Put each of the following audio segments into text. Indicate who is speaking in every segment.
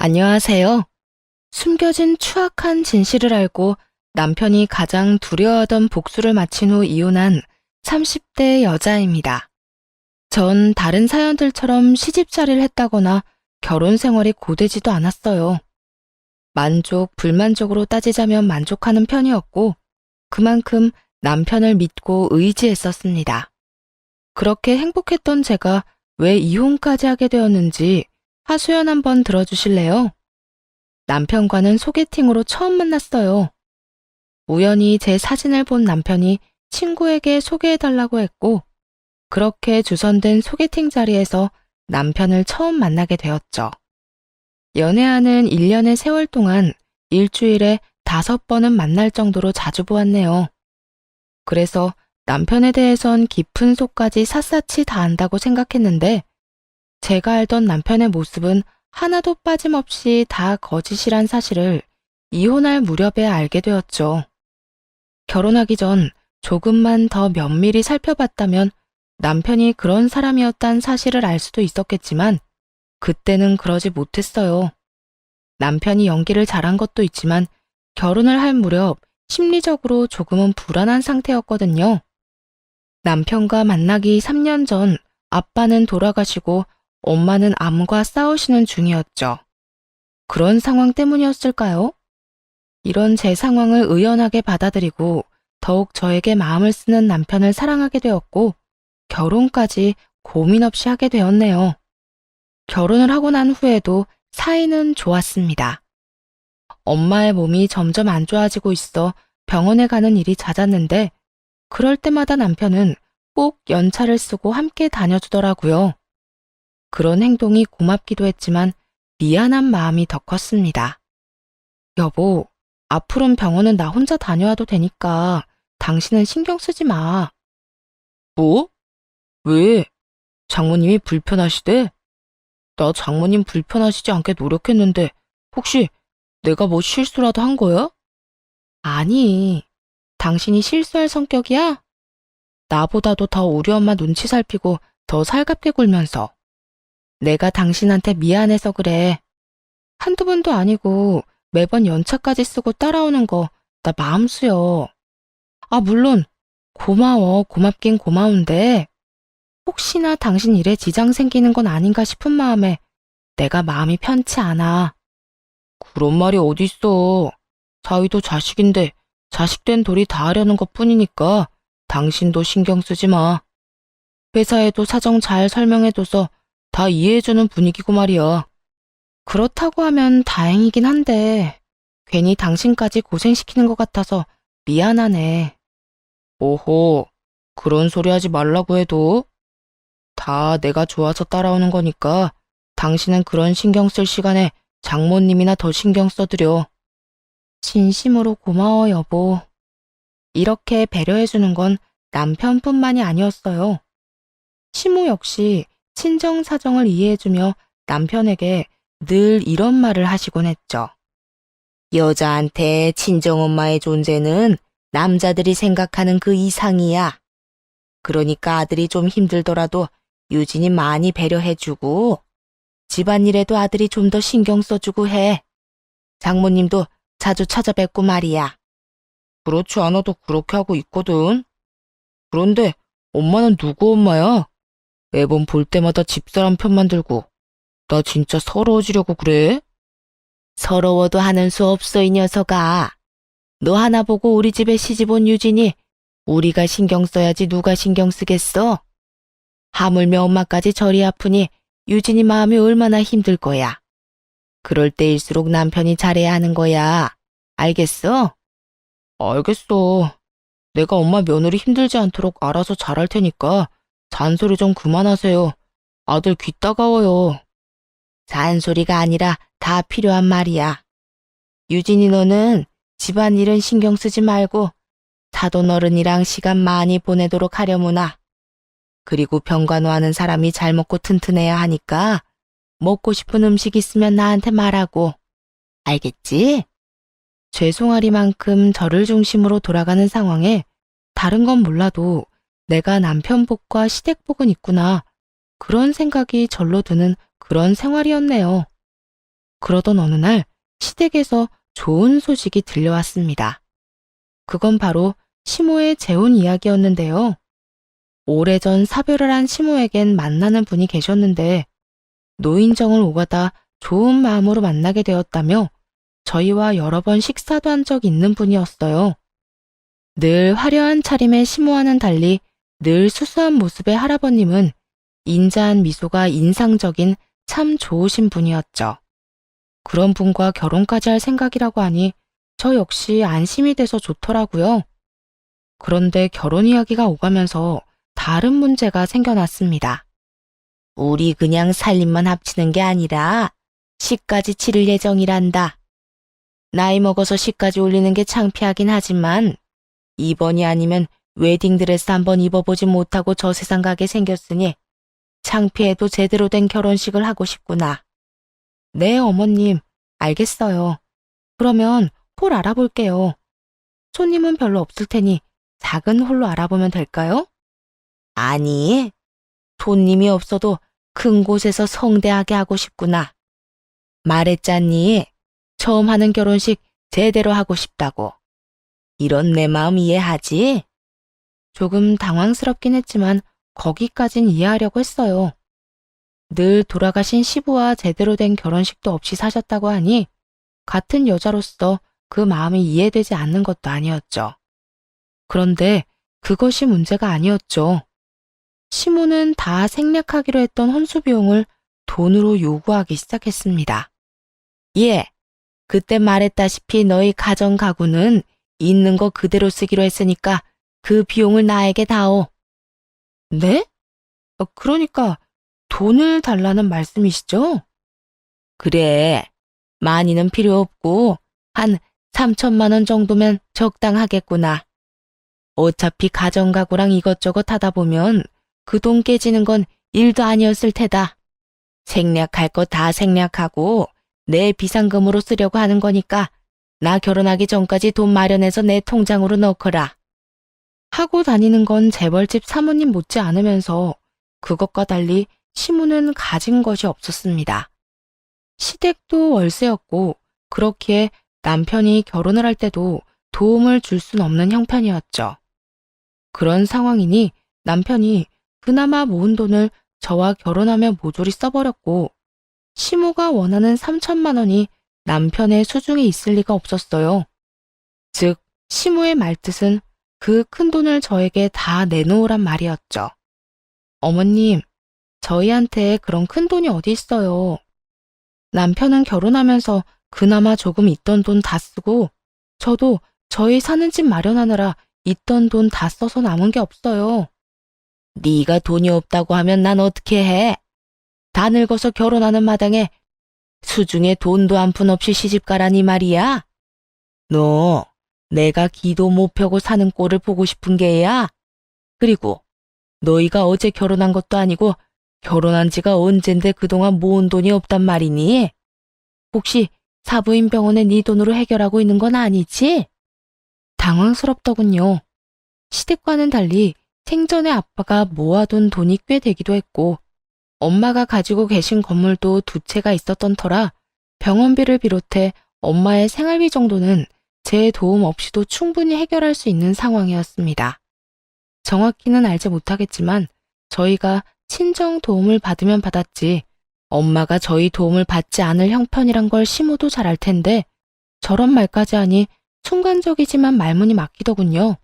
Speaker 1: 안녕하세요. 숨겨진 추악한 진실을 알고 남편이 가장 두려워하던 복수를 마친 후 이혼한 30대 여자입니다. 전 다른 사연들처럼 시집살이를 했다거나 결혼 생활이 고되지도 않았어요. 만족, 불만족으로 따지자면 만족하는 편이었고, 그만큼 남편을 믿고 의지했었습니다. 그렇게 행복했던 제가 왜 이혼까지 하게 되었는지 하소연 한번 들어주실래요? 남편과는 소개팅으로 처음 만났어요. 우연히 제 사진을 본 남편이 친구에게 소개해달라고 했고, 그렇게 주선된 소개팅 자리에서 남편을 처음 만나게 되었죠. 연애하는 1년의 세월 동안 일주일에 5번은 만날 정도로 자주 보았네요. 그래서 남편에 대해선 깊은 속까지 샅샅이 다 안다고 생각했는데, 제가 알던 남편의 모습은 하나도 빠짐없이 다 거짓이란 사실을 이혼할 무렵에 알게 되었죠. 결혼하기 전 조금만 더 면밀히 살펴봤다면 남편이 그런 사람이었단 사실을 알 수도 있었겠지만, 그때는 그러지 못했어요. 남편이 연기를 잘한 것도 있지만 결혼을 할 무렵 심리적으로 조금은 불안한 상태였거든요. 남편과 만나기 3년 전 아빠는 돌아가시고 엄마는 암과 싸우시는 중이었죠. 그런 상황 때문이었을까요? 이런 제 상황을 의연하게 받아들이고 더욱 저에게 마음을 쓰는 남편을 사랑하게 되었고, 결혼까지 고민 없이 하게 되었네요. 결혼을 하고 난 후에도 사이는 좋았습니다. 엄마의 몸이 점점 안 좋아지고 있어 병원에 가는 일이 잦았는데, 그럴 때마다 남편은 꼭 연차를 쓰고 함께 다녀주더라고요. 그런 행동이 고맙기도 했지만 미안한 마음이 더 컸습니다. 여보, 앞으로는 병원은 나 혼자 다녀와도 되니까 당신은 신경 쓰지 마. 뭐? 왜? 장모님이 불편하시대? 나 장모님 불편하시지 않게 노력했는데 혹시 내가 뭐 실수라도 한 거야? 아니, 당신이 실수할 성격이야? 나보다도 더 우리 엄마 눈치 살피고 더 살갑게 굴면서. 내가 당신한테 미안해서 그래. 한두 번도 아니고 매번 연차까지 쓰고 따라오는 거 나 마음 쓰여. 아, 물론 고마워. 고맙긴 고마운데 혹시나 당신 일에 지장 생기는 건 아닌가 싶은 마음에 내가 마음이 편치 않아. 그런 말이 어딨어. 사위도 자식인데 자식된 돌이 다 하려는 것뿐이니까 당신도 신경 쓰지 마. 회사에도 사정 잘 설명해둬서 다 이해해주는 분위기고 말이야. 그렇다고 하면 다행이긴 한데 괜히 당신까지 고생시키는 것 같아서 미안하네. 오호, 그런 소리 하지 말라고 해도 다 내가 좋아서 따라오는 거니까 당신은 그런 신경 쓸 시간에 장모님이나 더 신경 써드려. 진심으로 고마워, 여보. 이렇게 배려해주는 건 남편뿐만이 아니었어요. 시모 역시 친정 사정을 이해해주며 남편에게 늘 이런 말을 하시곤 했죠. 여자한테 친정엄마의 존재는 남자들이 생각하는 그 이상이야. 그러니까 아들이 좀 힘들더라도 유진이 많이 배려해주고 집안일에도 아들이 좀 더 신경 써주고 해. 장모님도 자주 찾아뵙고 말이야. 그렇지 않아도 그렇게 하고 있거든. 그런데 엄마는 누구 엄마야? 매번 볼 때마다 집사람 편만 들고 나 진짜 서러워지려고 그래? 서러워도 하는 수 없어, 이 녀석아. 너 하나 보고 우리 집에 시집 온 유진이 우리가 신경 써야지 누가 신경 쓰겠어? 하물며 엄마까지 저리 아프니 유진이 마음이 얼마나 힘들 거야. 그럴 때일수록 남편이 잘해야 하는 거야. 알겠어? 알겠어. 내가 엄마 며느리 힘들지 않도록 알아서 잘할 테니까 잔소리 좀 그만하세요. 아들 귀 따가워요. 잔소리가 아니라 다 필요한 말이야. 유진이 너는 집안일은 신경 쓰지 말고 사돈 어른이랑 시간 많이 보내도록 하려무나. 그리고 병간호하는 사람이 잘 먹고 튼튼해야 하니까 먹고 싶은 음식 있으면 나한테 말하고. 알겠지? 죄송하리만큼 저를 중심으로 돌아가는 상황에 다른 건 몰라도 내가 남편 복과 시댁 복은 있구나. 그런 생각이 절로 드는 그런 생활이었네요. 그러던 어느 날 시댁에서 좋은 소식이 들려왔습니다. 그건 바로 시모의 재혼 이야기였는데요. 오래전 사별을 한 시모에겐 만나는 분이 계셨는데 노인정을 오가다 좋은 마음으로 만나게 되었다며 저희와 여러 번 식사도 한 적 있는 분이었어요. 늘 화려한 차림의 시모와는 달리 늘 수수한 모습의 할아버님은 인자한 미소가 인상적인 참 좋으신 분이었죠. 그런 분과 결혼까지 할 생각이라고 하니 저 역시 안심이 돼서 좋더라고요. 그런데 결혼 이야기가 오가면서 다른 문제가 생겨났습니다. 우리 그냥 살림만 합치는 게 아니라 시까지 치를 예정이란다. 나이 먹어서 시까지 올리는 게 창피하긴 하지만 이번이 아니면 웨딩드레스 한번 입어보지 못하고 저 세상 가게 생겼으니 창피해도 제대로 된 결혼식을 하고 싶구나. 네, 어머님. 알겠어요. 그러면 홀 알아볼게요. 손님은 별로 없을 테니 작은 홀로 알아보면 될까요? 아니, 손님이 없어도 큰 곳에서 성대하게 하고 싶구나. 말했잖니. 처음 하는 결혼식 제대로 하고 싶다고. 이런 내 마음 이해하지? 조금 당황스럽긴 했지만 거기까진 이해하려고 했어요. 늘 돌아가신 시부와 제대로 된 결혼식도 없이 사셨다고 하니 같은 여자로서 그 마음이 이해되지 않는 것도 아니었죠. 그런데 그것이 문제가 아니었죠. 시모는 다 생략하기로 했던 혼수 비용을 돈으로 요구하기 시작했습니다. 예, 그때 말했다시피 너희 가정 가구는 있는 거 그대로 쓰기로 했으니까 그 비용을 나에게 다오. 네? 그러니까 돈을 달라는 말씀이시죠? 그래, 많이는 필요 없고 한 3천만 원 정도면 적당하겠구나. 어차피 가정 가구랑 이것저것 하다 보면 그 돈 깨지는 건 일도 아니었을 테다. 생략할 거 다 생략하고 내 비상금으로 쓰려고 하는 거니까 나 결혼하기 전까지 돈 마련해서 내 통장으로 넣거라. 하고 다니는 건 재벌집 사모님 못지 않으면서 그것과 달리 시무는 가진 것이 없었습니다. 시댁도 월세였고 그렇기에 남편이 결혼을 할 때도 도움을 줄 순 없는 형편이었죠. 그런 상황이니 남편이 그나마 모은 돈을 저와 결혼하며 모조리 써버렸고 시모가 원하는 3천만 원이 남편의 수중에 있을 리가 없었어요. 즉 시모의 말뜻은 그 큰 돈을 저에게 다 내놓으란 말이었죠. 어머님, 저희한테 그런 큰 돈이 어디 있어요. 남편은 결혼하면서 그나마 조금 있던 돈 다 쓰고 저도 저희 사는 집 마련하느라 있던 돈 다 써서 남은 게 없어요. 네가 돈이 없다고 하면 난 어떻게 해? 다 늙어서 결혼하는 마당에 수중에 돈도 한 푼 없이 시집가라니 말이야. 너 내가 기도 못 펴고 사는 꼴을 보고 싶은 게야. 그리고 너희가 어제 결혼한 것도 아니고 결혼한 지가 언젠데 그동안 모은 돈이 없단 말이니? 혹시 사부인 병원에 네 돈으로 해결하고 있는 건 아니지? 당황스럽더군요. 시댁과는 달리 생전에 아빠가 모아둔 돈이 꽤 되기도 했고 엄마가 가지고 계신 건물도 두 채가 있었던 터라 병원비를 비롯해 엄마의 생활비 정도는 제 도움 없이도 충분히 해결할 수 있는 상황이었습니다. 정확히는 알지 못하겠지만 저희가 친정 도움을 받으면 받았지 엄마가 저희 도움을 받지 않을 형편이란 걸 시모도 잘 알 텐데 저런 말까지 하니 순간적이지만 말문이 막히더군요.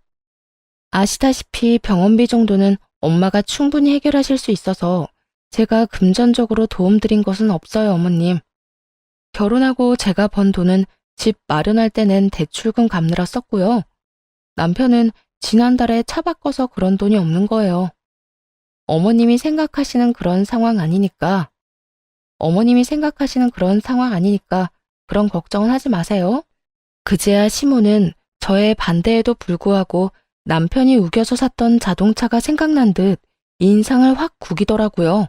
Speaker 1: 아시다시피 병원비 정도는 엄마가 충분히 해결하실 수 있어서 제가 금전적으로 도움드린 것은 없어요, 어머님. 결혼하고 제가 번 돈은 집 마련할 때 낸 대출금 갚느라 썼고요. 남편은 지난달에 차 바꿔서 그런 돈이 없는 거예요. 어머님이 생각하시는 그런 상황 아니니까 그런 걱정은 하지 마세요. 그제야 시모는 저의 반대에도 불구하고 남편이 우겨서 샀던 자동차가 생각난 듯 인상을 확 구기더라고요.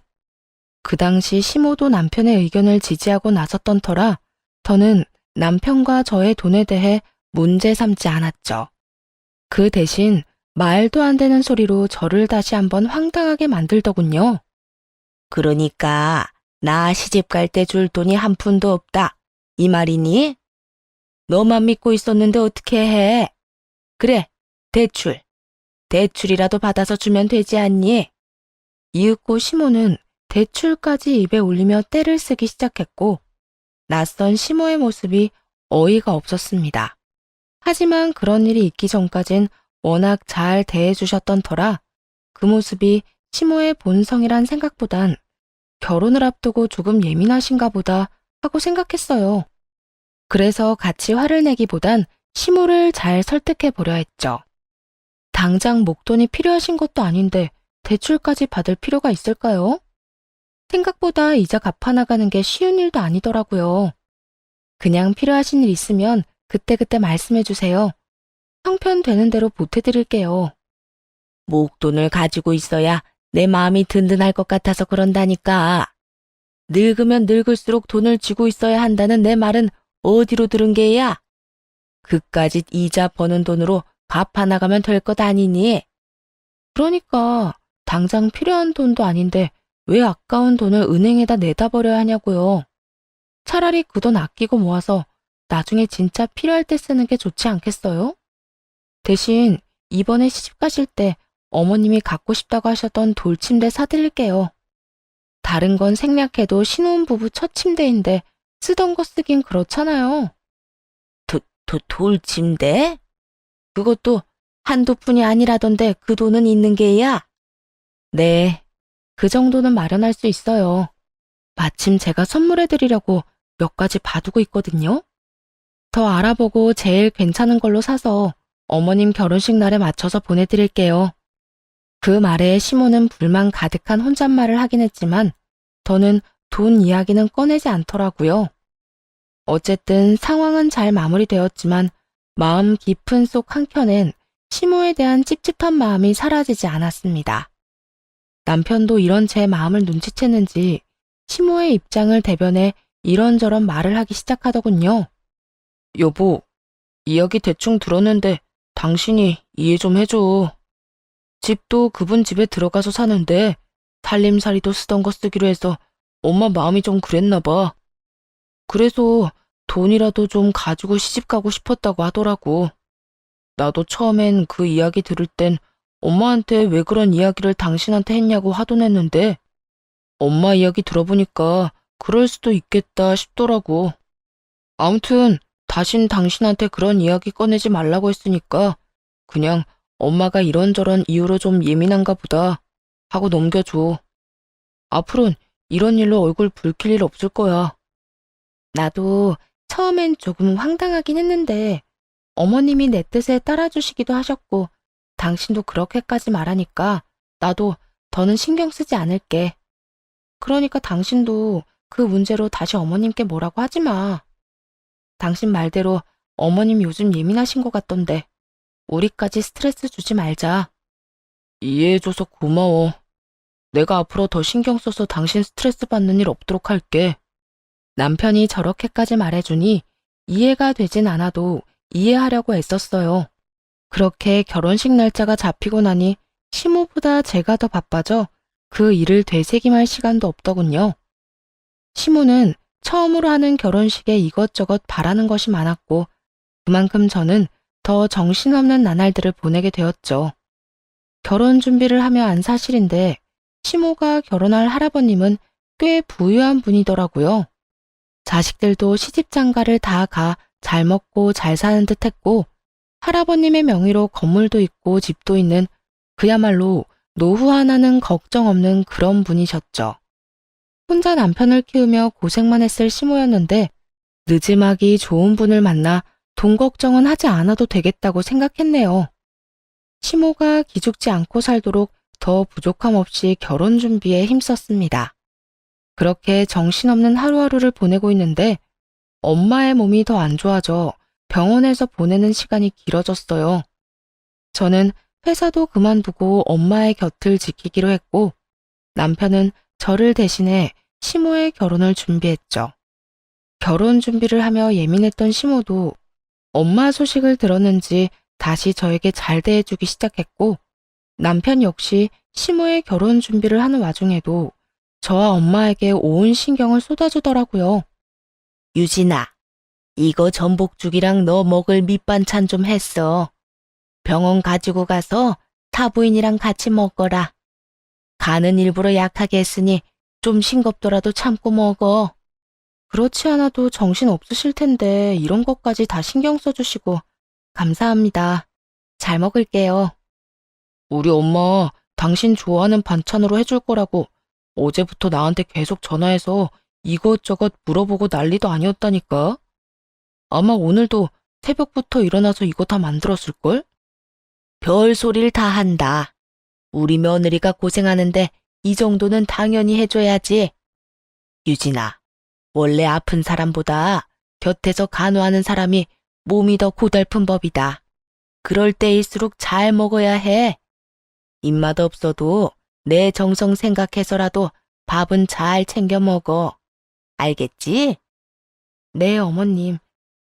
Speaker 1: 그 당시 시모도 남편의 의견을 지지하고 나섰던 터라 저는 남편과 저의 돈에 대해 문제 삼지 않았죠. 그 대신 말도 안 되는 소리로 저를 다시 한번 황당하게 만들더군요. 그러니까 나 시집 갈 때 줄 돈이 한 푼도 없다. 이 말이니? 너만 믿고 있었는데 어떻게 해? 그래, 대출이라도 받아서 주면 되지 않니? 이윽고 시모는 대출까지 입에 올리며 떼를 쓰기 시작했고, 낯선 시모의 모습이 어이가 없었습니다. 하지만 그런 일이 있기 전까진 워낙 잘 대해주셨던 터라 그 모습이 시모의 본성이란 생각보단 결혼을 앞두고 조금 예민하신가 보다 하고 생각했어요. 그래서 같이 화를 내기보단 시모를 잘 설득해 보려 했죠. 당장 목돈이 필요하신 것도 아닌데 대출까지 받을 필요가 있을까요? 생각보다 이자 갚아 나가는 게 쉬운 일도 아니더라고요. 그냥 필요하신 일 있으면 그때그때 말씀해 주세요. 형편되는 대로 보태드릴게요. 목돈을 가지고 있어야 내 마음이 든든할 것 같아서 그런다니까. 늙으면 늙을수록 돈을 쥐고 있어야 한다는 내 말은 어디로 들은 게야? 그까짓 이자 버는 돈으로 갚아 나가면 될 것 아니니? 그러니까 당장 필요한 돈도 아닌데 왜 아까운 돈을 은행에다 내다 버려야 하냐고요. 차라리 그 돈 아끼고 모아서 나중에 진짜 필요할 때 쓰는 게 좋지 않겠어요? 대신 이번에 시집 가실 때 어머님이 갖고 싶다고 하셨던 돌침대 사드릴게요. 다른 건 생략해도 신혼부부 첫 침대인데 쓰던 거 쓰긴 그렇잖아요. 돌침대? 그것도 한두 푼이 아니라던데 그 돈은 있는 게야? 네, 그 정도는 마련할 수 있어요. 마침 제가 선물해드리려고 몇 가지 봐두고 있거든요. 더 알아보고 제일 괜찮은 걸로 사서 어머님 결혼식 날에 맞춰서 보내드릴게요. 그 말에 시모는 불만 가득한 혼잣말을 하긴 했지만 더는 돈 이야기는 꺼내지 않더라고요. 어쨌든 상황은 잘 마무리되었지만 마음 깊은 속 한켠엔 시모에 대한 찝찝한 마음이 사라지지 않았습니다. 남편도 이런 제 마음을 눈치챘는지 시모의 입장을 대변해 이런저런 말을 하기 시작하더군요. 여보, 이야기 대충 들었는데 당신이 이해 좀 해줘. 집도 그분 집에 들어가서 사는데 살림살이도 쓰던 거 쓰기로 해서 엄마 마음이 좀 그랬나 봐. 그래서 돈이라도 좀 가지고 시집 가고 싶었다고 하더라고. 나도 처음엔 그 이야기 들을 땐 엄마한테 왜 그런 이야기를 당신한테 했냐고 화도 냈는데 엄마 이야기 들어보니까 그럴 수도 있겠다 싶더라고. 아무튼 다신 당신한테 그런 이야기 꺼내지 말라고 했으니까 그냥 엄마가 이런저런 이유로 좀 예민한가 보다 하고 넘겨줘. 앞으론 이런 일로 얼굴 붉힐 일 없을 거야. 나도 처음엔 조금 황당하긴 했는데 어머님이 내 뜻에 따라주시기도 하셨고 당신도 그렇게까지 말하니까 나도 더는 신경 쓰지 않을게. 그러니까 당신도 그 문제로 다시 어머님께 뭐라고 하지 마. 당신 말대로 어머님 요즘 예민하신 것 같던데 우리까지 스트레스 주지 말자. 이해해줘서 고마워. 내가 앞으로 더 신경 써서 당신 스트레스 받는 일 없도록 할게. 남편이 저렇게까지 말해주니 이해가 되진 않아도 이해하려고 애썼어요. 그렇게 결혼식 날짜가 잡히고 나니 시모보다 제가 더 바빠져 그 일을 되새김할 시간도 없더군요. 시모는 처음으로 하는 결혼식에 이것저것 바라는 것이 많았고 그만큼 저는 더 정신없는 나날들을 보내게 되었죠. 결혼 준비를 하며 안 사실인데 시모가 결혼할 할아버님은 꽤 부유한 분이더라고요. 자식들도 시집장가를 다 가 잘 먹고 잘 사는 듯 했고 할아버님의 명의로 건물도 있고 집도 있는 그야말로 노후 하나는 걱정 없는 그런 분이셨죠. 혼자 남편을 키우며 고생만 했을 시모였는데 느지막이 좋은 분을 만나 돈 걱정은 하지 않아도 되겠다고 생각했네요. 시모가 기죽지 않고 살도록 더 부족함 없이 결혼 준비에 힘썼습니다. 그렇게 정신없는 하루하루를 보내고 있는데 엄마의 몸이 더 안 좋아져 병원에서 보내는 시간이 길어졌어요. 저는 회사도 그만두고 엄마의 곁을 지키기로 했고 남편은 저를 대신해 시모의 결혼을 준비했죠. 결혼 준비를 하며 예민했던 시모도 엄마 소식을 들었는지 다시 저에게 잘 대해주기 시작했고 남편 역시 시모의 결혼 준비를 하는 와중에도 저와 엄마에게 온 신경을 쏟아주더라고요. 유진아, 이거 전복죽이랑 너 먹을 밑반찬 좀 했어. 병원 가지고 가서 사부인이랑 같이 먹어라. 간은 일부러 약하게 했으니 좀 싱겁더라도 참고 먹어. 그렇지 않아도 정신 없으실 텐데 이런 것까지 다 신경 써주시고 감사합니다. 잘 먹을게요. 우리 엄마 당신 좋아하는 반찬으로 해줄 거라고 어제부터 나한테 계속 전화해서 이것저것 물어보고 난리도 아니었다니까. 아마 오늘도 새벽부터 일어나서 이거 다 만들었을걸? 별소리를 다 한다. 우리 며느리가 고생하는데 이 정도는 당연히 해줘야지. 유진아, 원래 아픈 사람보다 곁에서 간호하는 사람이 몸이 더 고달픈 법이다. 그럴 때일수록 잘 먹어야 해. 입맛 없어도 내 정성 생각해서라도 밥은 잘 챙겨 먹어. 알겠지? 네, 어머님.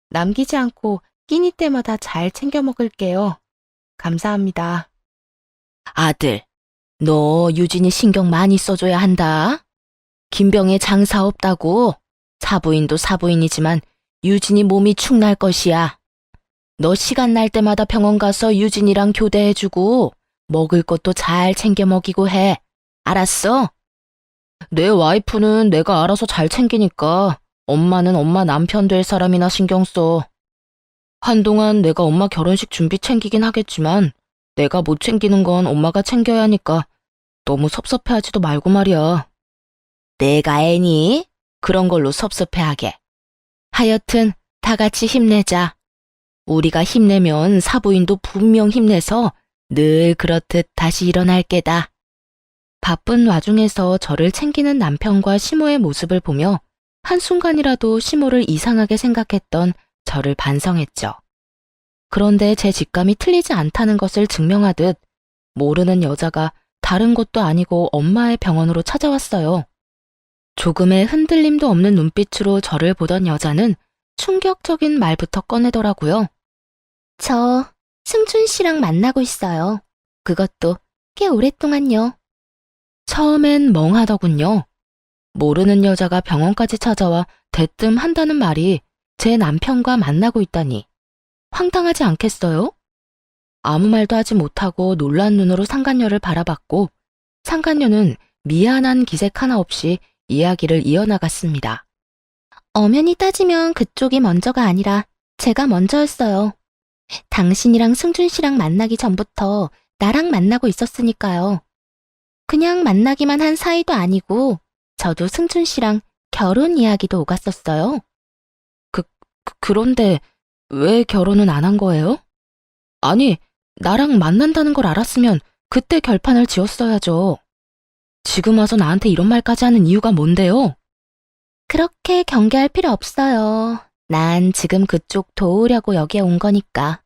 Speaker 1: 남기지 않고 끼니 때마다 잘 챙겨 먹을게요. 감사합니다. 아들, 너 유진이 신경 많이 써줘야 한다. 김병에 장사 없다고. 사부인도 사부인이지만 유진이 몸이 축날 것이야. 너 시간 날 때마다 병원 가서 유진이랑 교대해주고 먹을 것도 잘 챙겨 먹이고 해. 알았어? 내 와이프는 내가 알아서 잘 챙기니까 엄마는 엄마 남편 될 사람이나 신경 써. 한동안 내가 엄마 결혼식 준비 챙기긴 하겠지만 내가 못 챙기는 건 엄마가 챙겨야 하니까 너무 섭섭해하지도 말고 말이야. 내가 애니? 그런 걸로 섭섭해하게. 하여튼 다 같이 힘내자. 우리가 힘내면 사부인도 분명 힘내서 늘 그렇듯 다시 일어날 게다. 바쁜 와중에서 저를 챙기는 남편과 시모의 모습을 보며 한순간이라도 시모를 이상하게 생각했던 저를 반성했죠. 그런데 제 직감이 틀리지 않다는 것을 증명하듯 모르는 여자가 다른 곳도 아니고 엄마의 병원으로 찾아왔어요. 조금의 흔들림도 없는 눈빛으로 저를 보던 여자는 충격적인 말부터 꺼내더라고요. 저 승준 씨랑 만나고 있어요. 그것도 꽤 오랫동안요. 처음엔 멍하더군요. 모르는 여자가 병원까지 찾아와 대뜸한다는 말이 제 남편과 만나고 있다니. 황당하지 않겠어요? 아무 말도 하지 못하고 놀란 눈으로 상간녀를 바라봤고 상간녀는 미안한 기색 하나 없이 이야기를 이어나갔습니다. 엄연히 따지면 그쪽이 먼저가 아니라 제가 먼저였어요. 당신이랑 승준 씨랑 만나기 전부터 나랑 만나고 있었으니까요. 그냥 만나기만 한 사이도 아니고 저도 승준 씨랑 결혼 이야기도 오갔었어요. 그런데 왜 결혼은 안 한 거예요? 아니, 나랑 만난다는 걸 알았으면 그때 결판을 지었어야죠. 지금 와서 나한테 이런 말까지 하는 이유가 뭔데요? 그렇게 경계할 필요 없어요. 난 지금 그쪽 도우려고 여기에 온 거니까.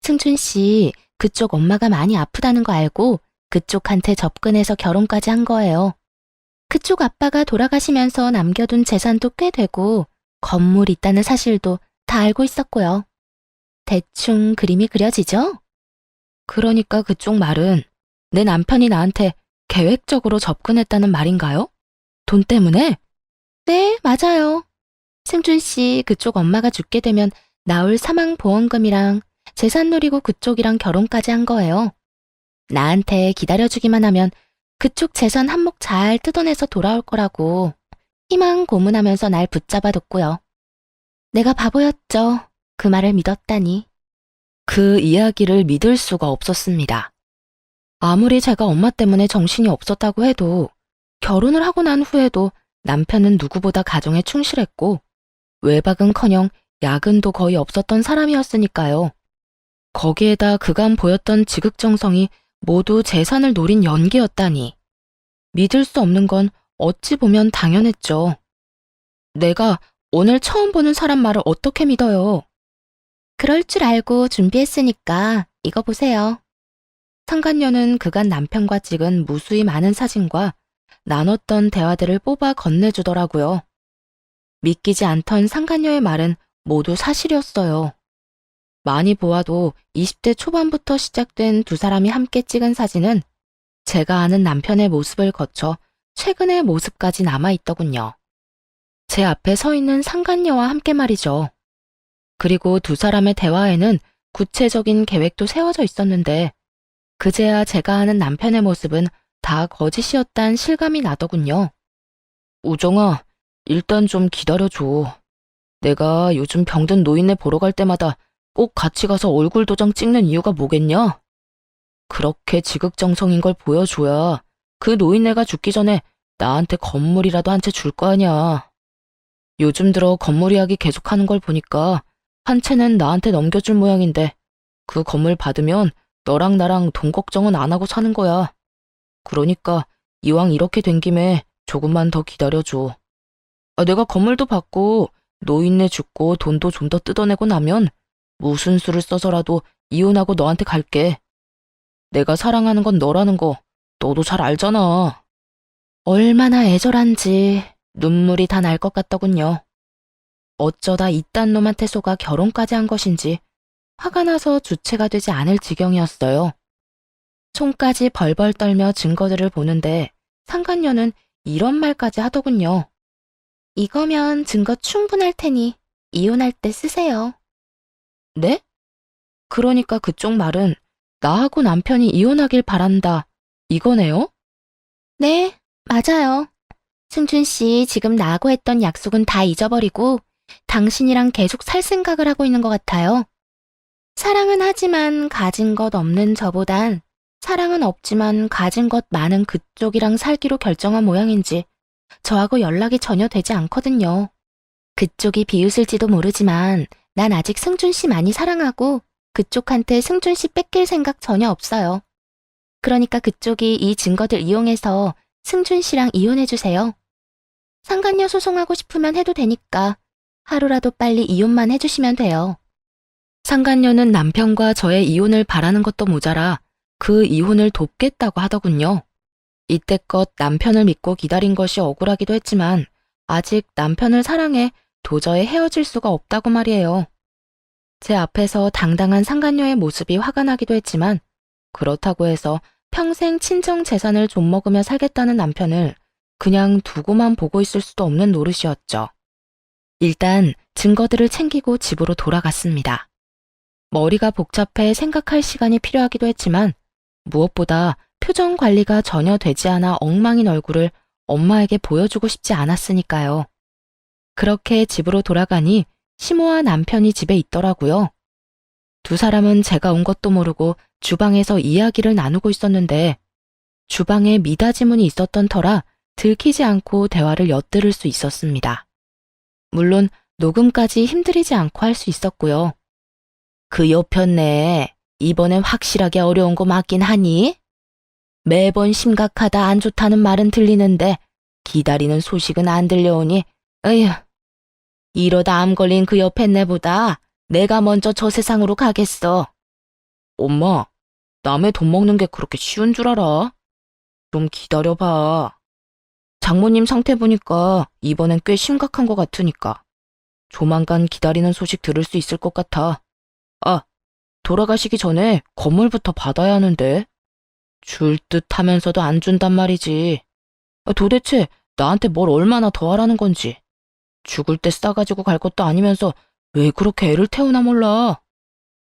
Speaker 1: 승준 씨, 그쪽 엄마가 많이 아프다는 거 알고 그쪽한테 접근해서 결혼까지 한 거예요. 그쪽 아빠가 돌아가시면서 남겨둔 재산도 꽤 되고 건물 있다는 사실도 다 알고 있었고요. 대충 그림이 그려지죠? 그러니까 그쪽 말은 내 남편이 나한테 계획적으로 접근했다는 말인가요? 돈 때문에? 네, 맞아요. 승준 씨 그쪽 엄마가 죽게 되면 나올 사망보험금이랑 재산 노리고 그쪽이랑 결혼까지 한 거예요. 나한테 기다려주기만 하면 그쪽 재산 한몫 잘 뜯어내서 돌아올 거라고 희망 고문하면서 날 붙잡아뒀고요. 내가 바보였죠. 그 말을 믿었다니. 그 이야기를 믿을 수가 없었습니다. 아무리 제가 엄마 때문에 정신이 없었다고 해도 결혼을 하고 난 후에도 남편은 누구보다 가정에 충실했고 외박은커녕 야근도 거의 없었던 사람이었으니까요. 거기에다 그간 보였던 지극정성이 모두 재산을 노린 연기였다니. 믿을 수 없는 건 어찌 보면 당연했죠. 내가 오늘 처음 보는 사람 말을 어떻게 믿어요? 그럴 줄 알고 준비했으니까 이거 보세요. 상간녀는 그간 남편과 찍은 무수히 많은 사진과 나눴던 대화들을 뽑아 건네주더라고요. 믿기지 않던 상간녀의 말은 모두 사실이었어요. 많이 보아도 20대 초반부터 시작된 두 사람이 함께 찍은 사진은 제가 아는 남편의 모습을 거쳐 최근의 모습까지 남아있더군요. 제 앞에 서 있는 상간녀와 함께 말이죠. 그리고 두 사람의 대화에는 구체적인 계획도 세워져 있었는데 그제야 제가 아는 남편의 모습은 다 거짓이었단 실감이 나더군요. 우정아, 일단 좀 기다려줘. 내가 요즘 병든 노인네 보러 갈 때마다 꼭 같이 가서 얼굴 도장 찍는 이유가 뭐겠냐? 그렇게 지극정성인 걸 보여줘야 그 노인네가 죽기 전에 나한테 건물이라도 한 채 줄 거 아냐. 요즘 들어 건물 이야기 계속하는 걸 보니까 한 채는 나한테 넘겨줄 모양인데 그 건물 받으면 너랑 나랑 돈 걱정은 안 하고 사는 거야. 그러니까 이왕 이렇게 된 김에 조금만 더 기다려줘. 내가 건물도 받고 노인네 죽고 돈도 좀 더 뜯어내고 나면 무슨 수를 써서라도 이혼하고 너한테 갈게. 내가 사랑하는 건 너라는 거 너도 잘 알잖아. 얼마나 애절한지 눈물이 다 날 것 같더군요. 어쩌다 이딴 놈한테 속아 결혼까지 한 것인지 화가 나서 주체가 되지 않을 지경이었어요. 손까지 벌벌 떨며 증거들을 보는데 상간녀는 이런 말까지 하더군요. 이거면 증거 충분할 테니 이혼할 때 쓰세요. 네? 그러니까 그쪽 말은 나하고 남편이 이혼하길 바란다. 이거네요? 네, 맞아요. 승준 씨 지금 나하고 했던 약속은 다 잊어버리고 당신이랑 계속 살 생각을 하고 있는 것 같아요. 사랑은 하지만 가진 것 없는 저보단 사랑은 없지만 가진 것 많은 그쪽이랑 살기로 결정한 모양인지 저하고 연락이 전혀 되지 않거든요. 그쪽이 비웃을지도 모르지만 난 아직 승준 씨 많이 사랑하고 그쪽한테 승준 씨 뺏길 생각 전혀 없어요. 그러니까 그쪽이 이 증거들 이용해서 승준 씨랑 이혼해주세요. 상간녀 소송하고 싶으면 해도 되니까 하루라도 빨리 이혼만 해주시면 돼요. 상간녀는 남편과 저의 이혼을 바라는 것도 모자라 그 이혼을 돕겠다고 하더군요. 이때껏 남편을 믿고 기다린 것이 억울하기도 했지만 아직 남편을 사랑해 도저히 헤어질 수가 없다고 말이에요. 제 앞에서 당당한 상간녀의 모습이 화가 나기도 했지만 그렇다고 해서 평생 친정 재산을 좀 먹으며 살겠다는 남편을 그냥 두고만 보고 있을 수도 없는 노릇이었죠. 일단 증거들을 챙기고 집으로 돌아갔습니다. 머리가 복잡해 생각할 시간이 필요하기도 했지만 무엇보다 표정 관리가 전혀 되지 않아 엉망인 얼굴을 엄마에게 보여주고 싶지 않았으니까요. 그렇게 집으로 돌아가니 시모와 남편이 집에 있더라고요. 두 사람은 제가 온 것도 모르고 주방에서 이야기를 나누고 있었는데 주방에 미닫이 문이 있었던 터라 들키지 않고 대화를 엿들을 수 있었습니다. 물론 녹음까지 힘들이지 않고 할 수 있었고요. 그 여편네 이번엔 확실하게 어려운 거 맞긴 하니? 매번 심각하다 안 좋다는 말은 들리는데 기다리는 소식은 안 들려오니 에휴, 이러다 암 걸린 그 여편네보다 내가 먼저 저 세상으로 가겠어. 엄마, 남의 돈 먹는 게 그렇게 쉬운 줄 알아? 좀 기다려봐. 장모님 상태 보니까 이번엔 꽤 심각한 것 같으니까 조만간 기다리는 소식 들을 수 있을 것 같아. 아, 돌아가시기 전에 건물부터 받아야 하는데 줄 듯 하면서도 안 준단 말이지. 도대체 나한테 뭘 얼마나 더 하라는 건지. 죽을 때 싸가지고 갈 것도 아니면서 왜 그렇게 애를 태우나 몰라.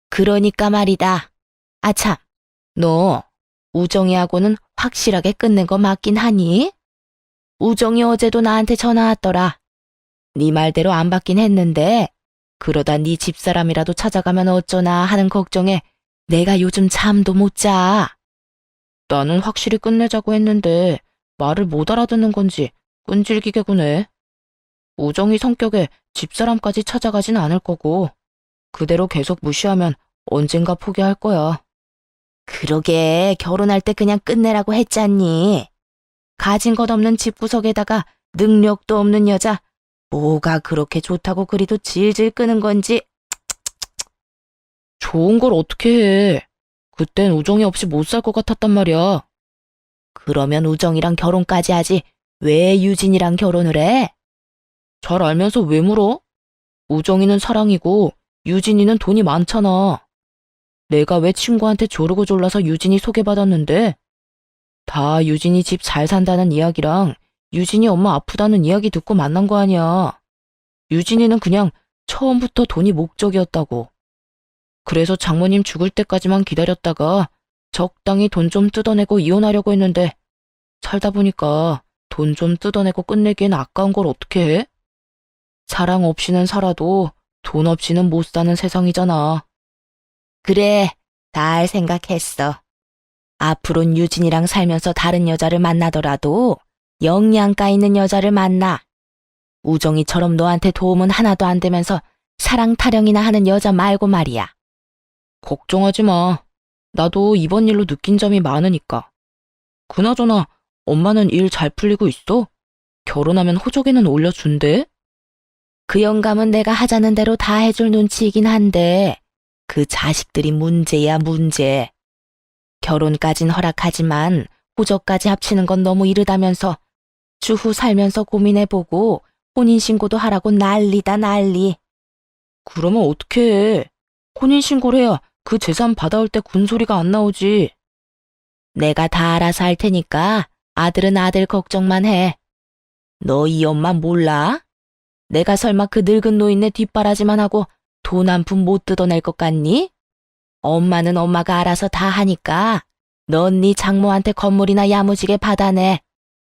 Speaker 1: 그러니까 말이다. 아참, 너 우정이하고는 확실하게 끝낸 거 맞긴 하니? 우정이 어제도 나한테 전화 왔더라. 네 말대로 안 받긴 했는데 그러다 네 집사람이라도 찾아가면 어쩌나 하는 걱정에 내가 요즘 잠도 못 자. 나는 확실히 끝내자고 했는데 말을 못 알아듣는 건지 끈질기게 구네. 우정이 성격에 집사람까지 찾아가진 않을 거고 그대로 계속 무시하면 언젠가 포기할 거야. 그러게 결혼할 때 그냥 끝내라고 했잖니. 가진 것 없는 집구석에다가 능력도 없는 여자 뭐가 그렇게 좋다고 그리도 질질 끄는 건지. 좋은 걸 어떻게 해. 그땐 우정이 없이 못 살 것 같았단 말이야. 그러면 우정이랑 결혼까지 하지 왜 유진이랑 결혼을 해? 잘 알면서 왜 물어? 우정이는 사랑이고 유진이는 돈이 많잖아. 내가 왜 친구한테 조르고 졸라서 유진이 소개받았는데? 다 유진이 집 잘 산다는 이야기랑 유진이 엄마 아프다는 이야기 듣고 만난 거 아니야. 유진이는 그냥 처음부터 돈이 목적이었다고. 그래서 장모님 죽을 때까지만 기다렸다가 적당히 돈 좀 뜯어내고 이혼하려고 했는데 살다 보니까 돈 좀 뜯어내고 끝내기엔 아까운 걸 어떻게 해? 사랑 없이는 살아도 돈 없이는 못 사는 세상이잖아. 그래, 잘 생각했어. 앞으론 유진이랑 살면서 다른 여자를 만나더라도 영양가 있는 여자를 만나. 우정이처럼 너한테 도움은 하나도 안 되면서 사랑 타령이나 하는 여자 말고 말이야. 걱정하지 마. 나도 이번 일로 느낀 점이 많으니까. 그나저나 엄마는 일 잘 풀리고 있어? 결혼하면 호적에는 올려준대? 그 영감은 내가 하자는 대로 다 해줄 눈치이긴 한데 그 자식들이 문제야 문제. 결혼까진 허락하지만 호적까지 합치는 건 너무 이르다면서 추후 살면서 고민해보고 혼인신고도 하라고 난리다 난리. 그러면 어떻게 해? 혼인신고를 해야 그 재산 받아올 때 군소리가 안 나오지. 내가 다 알아서 할 테니까 아들은 아들 걱정만 해. 너 이 엄마 몰라? 내가 설마 그 늙은 노인네 뒷바라지만 하고 돈 한 푼 못 뜯어낼 것 같니? 엄마는 엄마가 알아서 다 하니까 넌 네 장모한테 건물이나 야무지게 받아내.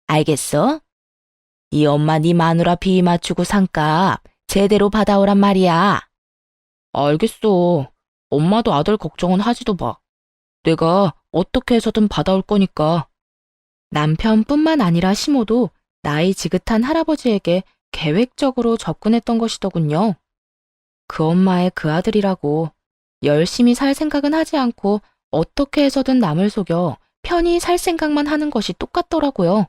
Speaker 1: 알겠어? 이 엄마 네 마누라 비 맞추고 상값 제대로 받아오란 말이야. 알겠어. 엄마도 아들 걱정은 하지도 마. 내가 어떻게 해서든 받아올 거니까. 남편뿐만 아니라 시모도 나이 지긋한 할아버지에게 계획적으로 접근했던 것이더군요. 그 엄마의 그 아들이라고 열심히 살 생각은 하지 않고 어떻게 해서든 남을 속여 편히 살 생각만 하는 것이 똑같더라고요.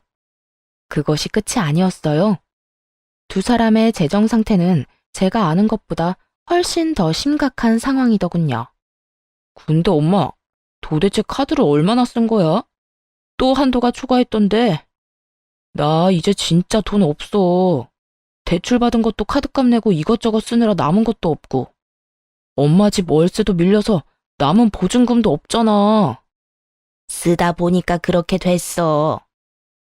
Speaker 1: 그것이 끝이 아니었어요. 두 사람의 재정 상태는 제가 아는 것보다 훨씬 더 심각한 상황이더군요. 근데 엄마, 도대체 카드를 얼마나 쓴 거야? 또 한도가 추가했던데. 나 이제 진짜 돈 없어. 대출 받은 것도 카드값 내고 이것저것 쓰느라 남은 것도 없고. 엄마 집 월세도 밀려서 남은 보증금도 없잖아. 쓰다 보니까 그렇게 됐어.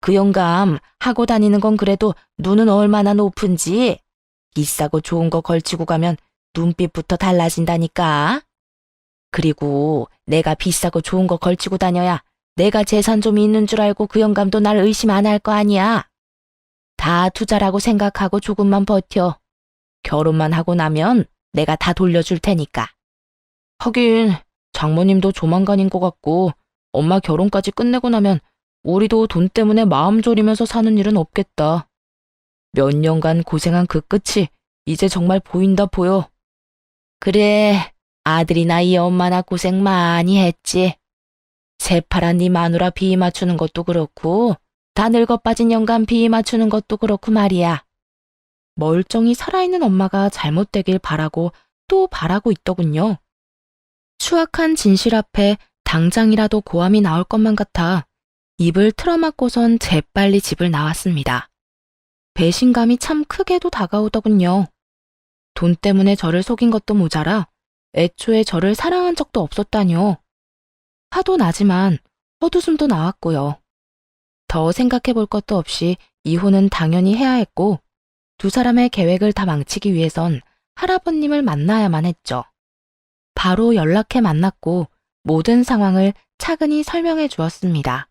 Speaker 1: 그 영감 하고 다니는 건 그래도 눈은 얼마나 높은지. 비싸고 좋은 거 걸치고 가면 눈빛부터 달라진다니까. 그리고 내가 비싸고 좋은 거 걸치고 다녀야 내가 재산 좀 있는 줄 알고 그 영감도 날 의심 안 할 거 아니야. 다 투자라고 생각하고 조금만 버텨. 결혼만 하고 나면 내가 다 돌려줄 테니까. 하긴 장모님도 조만간인 것 같고 엄마 결혼까지 끝내고 나면 우리도 돈 때문에 마음 졸이면서 사는 일은 없겠다. 몇 년간 고생한 그 끝이 이제 정말 보인다 보여. 그래, 아들이나 이 엄마나 고생 많이 했지. 새파란 네 마누라 비 맞추는 것도 그렇고 다 늙어 빠진 영감 비 맞추는 것도 그렇고 말이야. 멀쩡히 살아있는 엄마가 잘못되길 바라고 또 바라고 있더군요. 추악한 진실 앞에 당장이라도 고함이 나올 것만 같아 입을 틀어막고선 재빨리 집을 나왔습니다. 배신감이 참 크게도 다가오더군요. 돈 때문에 저를 속인 것도 모자라 애초에 저를 사랑한 적도 없었다뇨. 화도 나지만 헛웃음도 나왔고요. 더 생각해 볼 것도 없이 이혼은 당연히 해야 했고 두 사람의 계획을 다 망치기 위해선 할아버님을 만나야만 했죠. 바로 연락해 만났고 모든 상황을 차근히 설명해 주었습니다.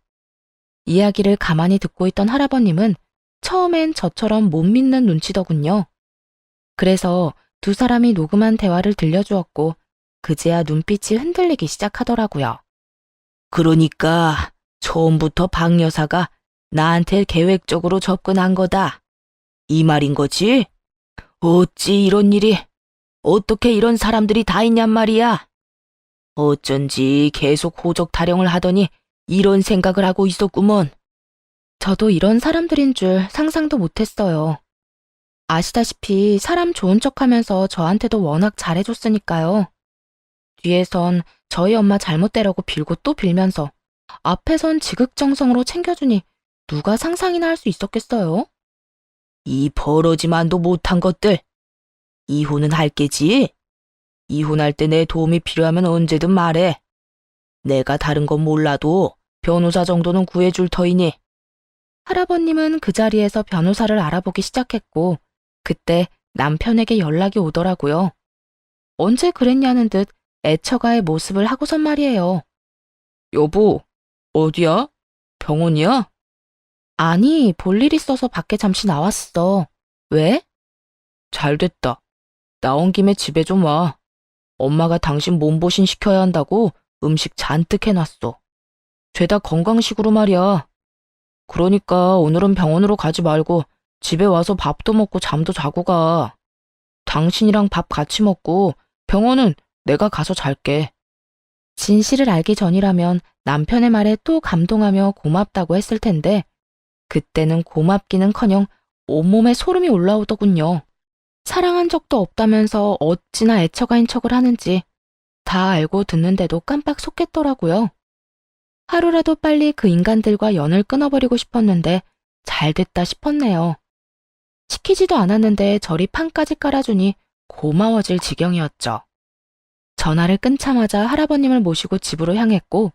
Speaker 1: 이야기를 가만히 듣고 있던 할아버님은 처음엔 저처럼 못 믿는 눈치더군요. 그래서 두 사람이 녹음한 대화를 들려주었고 그제야 눈빛이 흔들리기 시작하더라고요. 그러니까 처음부터 박 여사가 나한테 계획적으로 접근한 거다. 이 말인 거지? 어찌 이런 일이, 어떻게 이런 사람들이 다 있냔 말이야. 어쩐지 계속 호적 타령을 하더니 이런 생각을 하고 있었구먼. 저도 이런 사람들인 줄 상상도 못했어요. 아시다시피 사람 좋은 척하면서 저한테도 워낙 잘해줬으니까요. 뒤에선 저희 엄마 잘못되라고 빌고 또 빌면서 앞에선 지극정성으로 챙겨주니 누가 상상이나 할 수 있었겠어요? 이 버러지만도 못한 것들. 이혼은 할 게지? 이혼할 때 내 도움이 필요하면 언제든 말해. 내가 다른 건 몰라도 변호사 정도는 구해줄 터이니. 할아버님은 그 자리에서 변호사를 알아보기 시작했고 그때 남편에게 연락이 오더라고요. 언제 그랬냐는 듯 애처가의 모습을 하고선 말이에요. 여보, 어디야? 병원이야? 아니, 볼일 있어서 밖에 잠시 나왔어. 왜? 잘됐다. 나온 김에 집에 좀 와. 엄마가 당신 몸보신 시켜야 한다고 음식 잔뜩 해놨어. 죄다 건강식으로 말이야. 그러니까 오늘은 병원으로 가지 말고 집에 와서 밥도 먹고 잠도 자고 가. 당신이랑 밥 같이 먹고 병원은 내가 가서 잘게. 진실을 알기 전이라면 남편의 말에 또 감동하며 고맙다고 했을 텐데 그때는 고맙기는커녕 온몸에 소름이 올라오더군요. 사랑한 적도 없다면서 어찌나 애처가인 척을 하는지 다 알고 듣는데도 깜빡 속겠더라고요. 하루라도 빨리 그 인간들과 연을 끊어버리고 싶었는데 잘됐다 싶었네요. 시키지도 않았는데 저리 판까지 깔아주니 고마워질 지경이었죠. 전화를 끊자마자 할아버님을 모시고 집으로 향했고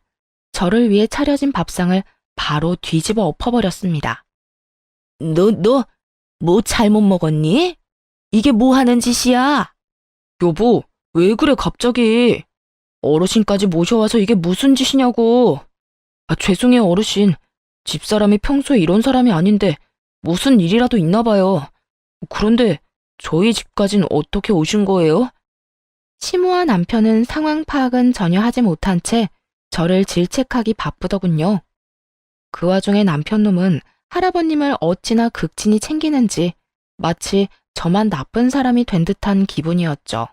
Speaker 1: 저를 위해 차려진 밥상을 바로 뒤집어 엎어버렸습니다. 너 뭐 잘못 먹었니? 이게 뭐 하는 짓이야? 여보, 왜 그래 갑자기? 어르신까지 모셔와서 이게 무슨 짓이냐고. 죄송해요 어르신. 집사람이 평소에 이런 사람이 아닌데 무슨 일이라도 있나 봐요. 그런데 저희 집까진 어떻게 오신 거예요? 시모와 남편은 상황 파악은 전혀 하지 못한 채 저를 질책하기 바쁘더군요. 그 와중에 남편놈은 할아버님을 어찌나 극진히 챙기는지 마치 저만 나쁜 사람이 된 듯한 기분이었죠.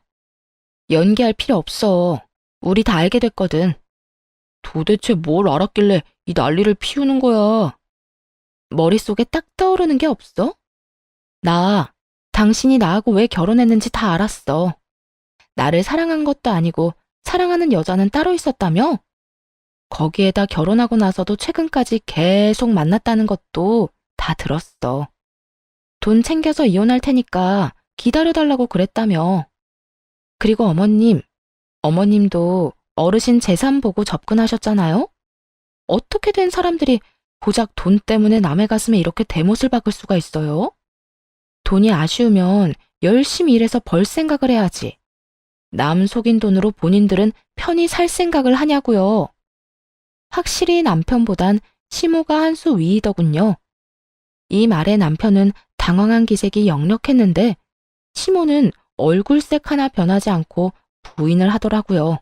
Speaker 1: 연기할 필요 없어. 우리 다 알게 됐거든. 도대체 뭘 알았길래 이 난리를 피우는 거야? 머릿속에 딱 떠오르는 게 없어? 당신이 나하고 왜 결혼했는지 다 알았어. 나를 사랑한 것도 아니고 사랑하는 여자는 따로 있었다며? 거기에다 결혼하고 나서도 최근까지 계속 만났다는 것도 다 들었어. 돈 챙겨서 이혼할 테니까 기다려달라고 그랬다며. 그리고 어머님도 어르신 재산 보고 접근하셨잖아요? 어떻게 된 사람들이 고작 돈 때문에 남의 가슴에 이렇게 대못을 박을 수가 있어요? 돈이 아쉬우면 열심히 일해서 벌 생각을 해야지. 남 속인 돈으로 본인들은 편히 살 생각을 하냐고요. 확실히 남편보단 시모가 한 수 위이더군요. 이 말에 남편은 당황한 기색이 역력했는데 시모는 얼굴색 하나 변하지 않고 부인을 하더라고요.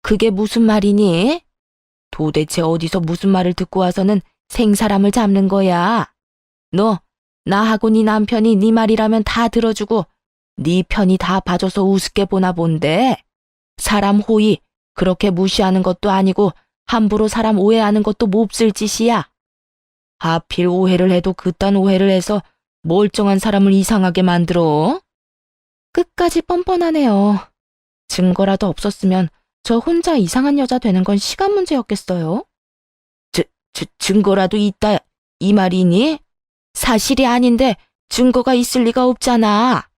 Speaker 1: 그게 무슨 말이니? 도대체 어디서 무슨 말을 듣고 와서는 생사람을 잡는 거야? 너, 나하고 네 남편이 네 말이라면 다 들어주고 네 편이 다 봐줘서 우습게 보나 본데? 사람 호의 그렇게 무시하는 것도 아니고 함부로 사람 오해하는 것도 몹쓸 짓이야. 하필 오해를 해도 그딴 오해를 해서 멀쩡한 사람을 이상하게 만들어? 끝까지 뻔뻔하네요. 증거라도 없었으면 저 혼자 이상한 여자 되는 건 시간 문제였겠어요? 증거라도 있다 이 말이니? 사실이 아닌데 증거가 있을 리가 없잖아.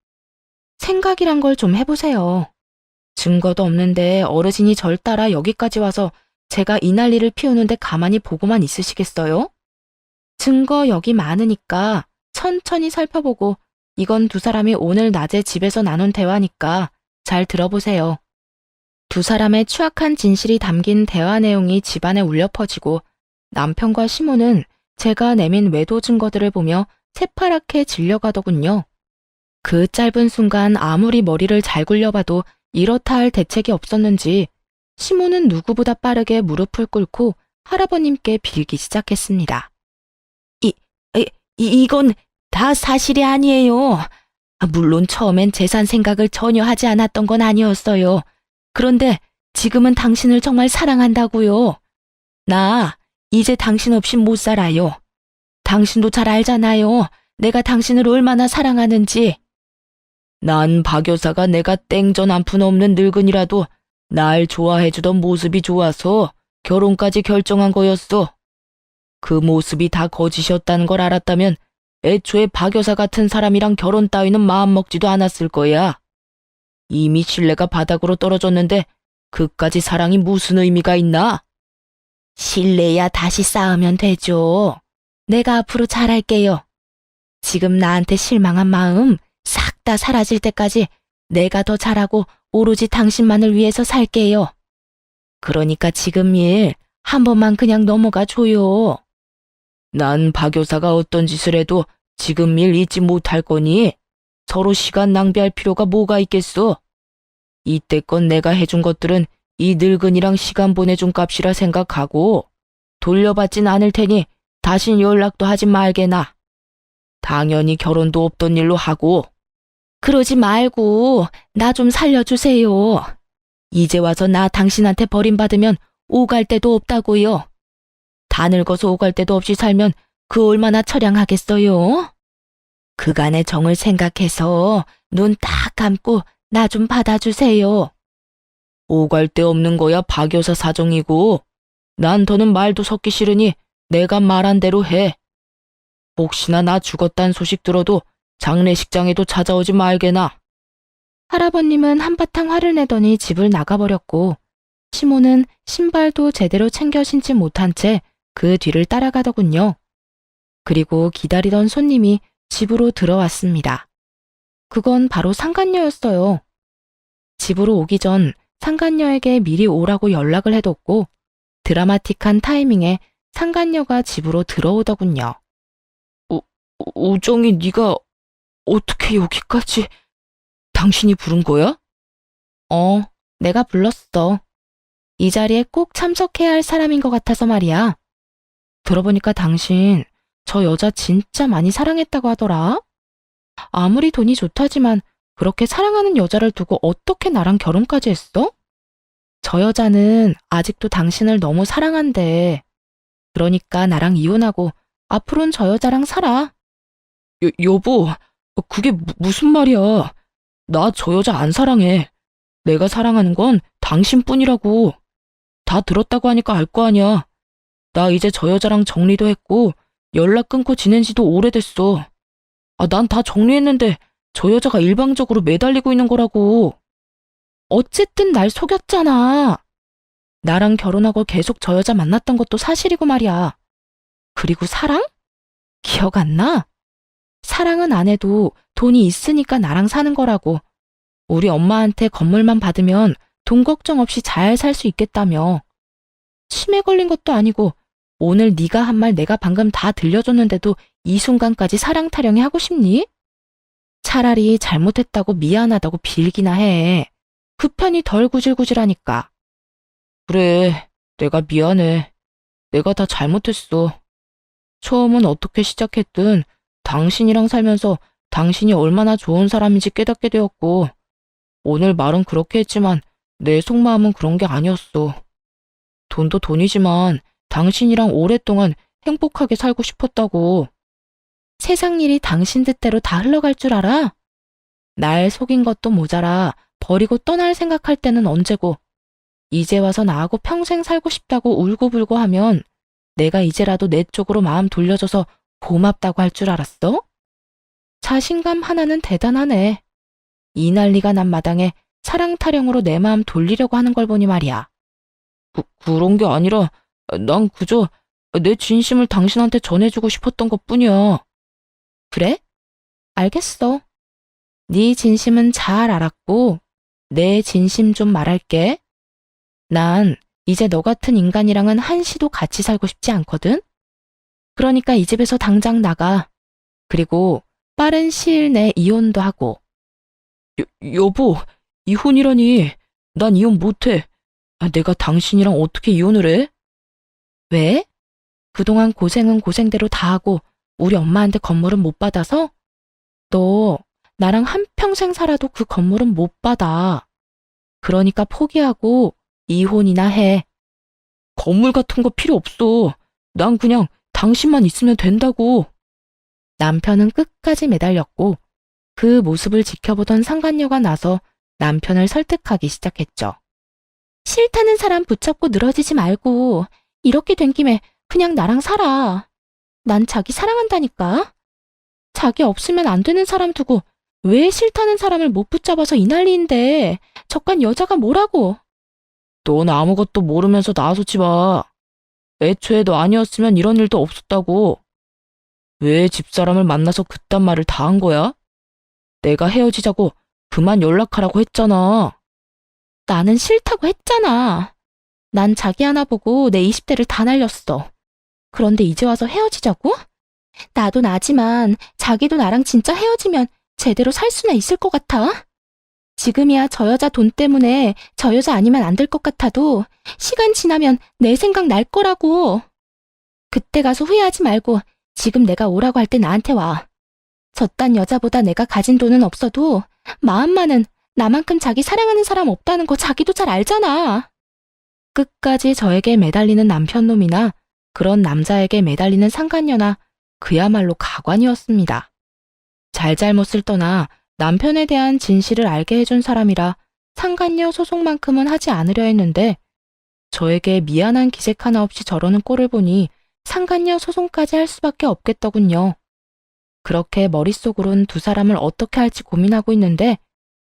Speaker 1: 생각이란 걸 좀 해보세요. 증거도 없는데 어르신이 절 따라 여기까지 와서 제가 이 난리를 피우는데 가만히 보고만 있으시겠어요? 증거 여기 많으니까 천천히 살펴보고 이건 두 사람이 오늘 낮에 집에서 나눈 대화니까 잘 들어보세요. 두 사람의 추악한 진실이 담긴 대화 내용이 집안에 울려 퍼지고 남편과 시모는 제가 내민 외도 증거들을 보며 새파랗게 질려가더군요. 그 짧은 순간 아무리 머리를 잘 굴려봐도 이렇다 할 대책이 없었는지 시모는 누구보다 빠르게 무릎을 꿇고 할아버님께 빌기 시작했습니다. 이건 다 사실이 아니에요. 물론 처음엔 재산 생각을 전혀 하지 않았던 건 아니었어요. 그런데 지금은 당신을 정말 사랑한다고요. 나 이제 당신 없이 못 살아요. 당신도 잘 알잖아요. 내가 당신을 얼마나 사랑하는지. 난 박 여사가 내가 땡전 한 푼 없는 늙은이라도 날 좋아해주던 모습이 좋아서 결혼까지 결정한 거였어. 그 모습이 다 거짓이었다는 걸 알았다면 애초에 박 여사 같은 사람이랑 결혼 따위는 마음먹지도 않았을 거야. 이미 신뢰가 바닥으로 떨어졌는데 그까지 사랑이 무슨 의미가 있나? 신뢰야 다시 쌓으면 되죠. 내가 앞으로 잘할게요. 지금 나한테 실망한 마음 싹 다 사라질 때까지 내가 더 잘하고 오로지 당신만을 위해서 살게요. 그러니까 지금 일 한 번만 그냥 넘어가 줘요. 난 박 여사가 어떤 짓을 해도 지금 일 잊지 못할 거니 서로 시간 낭비할 필요가 뭐가 있겠어. 이때껏 내가 해준 것들은 이 늙은이랑 시간 보내준 값이라 생각하고 돌려받진 않을 테니 다신 연락도 하지 말게나. 당연히 결혼도 없던 일로 하고. 그러지 말고 나 좀 살려주세요. 이제 와서 나 당신한테 버림받으면 오갈 데도 없다고요. 다 늙어서 오갈 데도 없이 살면 그 얼마나 처량하겠어요? 그간의 정을 생각해서 눈 딱 감고 나 좀 받아주세요. 오갈 데 없는 거야 박 여사 사정이고 난 더는 말도 섞기 싫으니 내가 말한 대로 해. 혹시나 나 죽었단 소식 들어도 장례식장에도 찾아오지 말게나. 할아버님은 한바탕 화를 내더니 집을 나가버렸고 시모는 신발도 제대로 챙겨 신지 못한 채 그 뒤를 따라가더군요. 그리고 기다리던 손님이 집으로 들어왔습니다. 그건 바로 상간녀였어요. 집으로 오기 전 상간녀에게 미리 오라고 연락을 해뒀고 드라마틱한 타이밍에 상간녀가 집으로 들어오더군요. 우정이 네가 어떻게 여기까지... 당신이 부른 거야? 내가 불렀어. 이 자리에 꼭 참석해야 할 사람인 것 같아서 말이야. 들어보니까 당신 저 여자 진짜 많이 사랑했다고 하더라. 아무리 돈이 좋다지만 그렇게 사랑하는 여자를 두고 어떻게 나랑 결혼까지 했어? 저 여자는 아직도 당신을 너무 사랑한대. 그러니까 나랑 이혼하고 앞으로는 저 여자랑 살아. 여보, 그게 무슨 말이야. 나 저 여자 안 사랑해. 내가 사랑하는 건 당신뿐이라고. 다 들었다고 하니까 알 거 아니야. 나 이제 저 여자랑 정리도 했고 연락 끊고 지낸 지도 오래됐어. 난 다 정리했는데 저 여자가 일방적으로 매달리고 있는 거라고. 어쨌든 날 속였잖아. 나랑 결혼하고 계속 저 여자 만났던 것도 사실이고 말이야. 그리고 사랑? 기억 안 나? 사랑은 안 해도 돈이 있으니까 나랑 사는 거라고. 우리 엄마한테 건물만 받으면 돈 걱정 없이 잘 살 수 있겠다며. 치매 걸린 것도 아니고 오늘 네가 한 말 내가 방금 다 들려줬는데도 이 순간까지 사랑 타령이 하고 싶니? 차라리 잘못했다고 미안하다고 빌기나 해. 그 편이 덜 구질구질하니까. 그래, 내가 미안해. 내가 다 잘못했어. 처음은 어떻게 시작했든 당신이랑 살면서 당신이 얼마나 좋은 사람인지 깨닫게 되었고 오늘 말은 그렇게 했지만 내 속마음은 그런 게 아니었어. 돈도 돈이지만 당신이랑 오랫동안 행복하게 살고 싶었다고. 세상 일이 당신 뜻대로 다 흘러갈 줄 알아? 날 속인 것도 모자라 버리고 떠날 생각할 때는 언제고 이제 와서 나하고 평생 살고 싶다고 울고불고 하면 내가 이제라도 내 쪽으로 마음 돌려줘서 고맙다고 할 줄 알았어? 자신감 하나는 대단하네. 이 난리가 난 마당에 사랑 타령으로 내 마음 돌리려고 하는 걸 보니 말이야. 그런 게 아니라 난 그저 내 진심을 당신한테 전해주고 싶었던 것뿐이야. 그래? 알겠어. 네 진심은 잘 알았고 내 진심 좀 말할게. 난 이제 너 같은 인간이랑은 한시도 같이 살고 싶지 않거든? 그러니까 이 집에서 당장 나가. 그리고 빠른 시일 내에 이혼도 하고. 여보, 이혼이라니. 난 이혼 못해. 내가 당신이랑 어떻게 이혼을 해? 왜? 그동안 고생은 고생대로 다 하고 우리 엄마한테 건물은 못 받아서? 너 나랑 한평생 살아도 그 건물은 못 받아. 그러니까 포기하고 이혼이나 해. 건물 같은 거 필요 없어. 난 그냥 당신만 있으면 된다고. 남편은 끝까지 매달렸고 그 모습을 지켜보던 상간녀가 나서 남편을 설득하기 시작했죠. 싫다는 사람 붙잡고 늘어지지 말고 이렇게 된 김에 그냥 나랑 살아. 난 자기 사랑한다니까. 자기 없으면 안 되는 사람 두고 왜 싫다는 사람을 못 붙잡아서 이 난리인데 저깟 여자가 뭐라고. 넌 아무것도 모르면서 나서지 마. 애초에 너 아니었으면 이런 일도 없었다고. 왜 집사람을 만나서 그딴 말을 다 한 거야? 내가 헤어지자고 그만 연락하라고 했잖아. 나는 싫다고 했잖아. 난 자기 하나 보고 내 20대를 다 날렸어. 그런데 이제 와서 헤어지자고? 나도 나지만 자기도 나랑 진짜 헤어지면 제대로 살 수나 있을 것 같아? 지금이야 저 여자 돈 때문에 저 여자 아니면 안 될 것 같아도 시간 지나면 내 생각 날 거라고. 그때 가서 후회하지 말고 지금 내가 오라고 할 때 나한테 와. 저딴 여자보다 내가 가진 돈은 없어도 마음만은 나만큼 자기 사랑하는 사람 없다는 거 자기도 잘 알잖아. 끝까지 저에게 매달리는 남편놈이나 그런 남자에게 매달리는 상간녀나 그야말로 가관이었습니다. 잘잘못을 떠나 남편에 대한 진실을 알게 해준 사람이라 상간녀 소송만큼은 하지 않으려 했는데 저에게 미안한 기색 하나 없이 저러는 꼴을 보니 상간녀 소송까지 할 수밖에 없겠더군요. 그렇게 머릿속으론 두 사람을 어떻게 할지 고민하고 있는데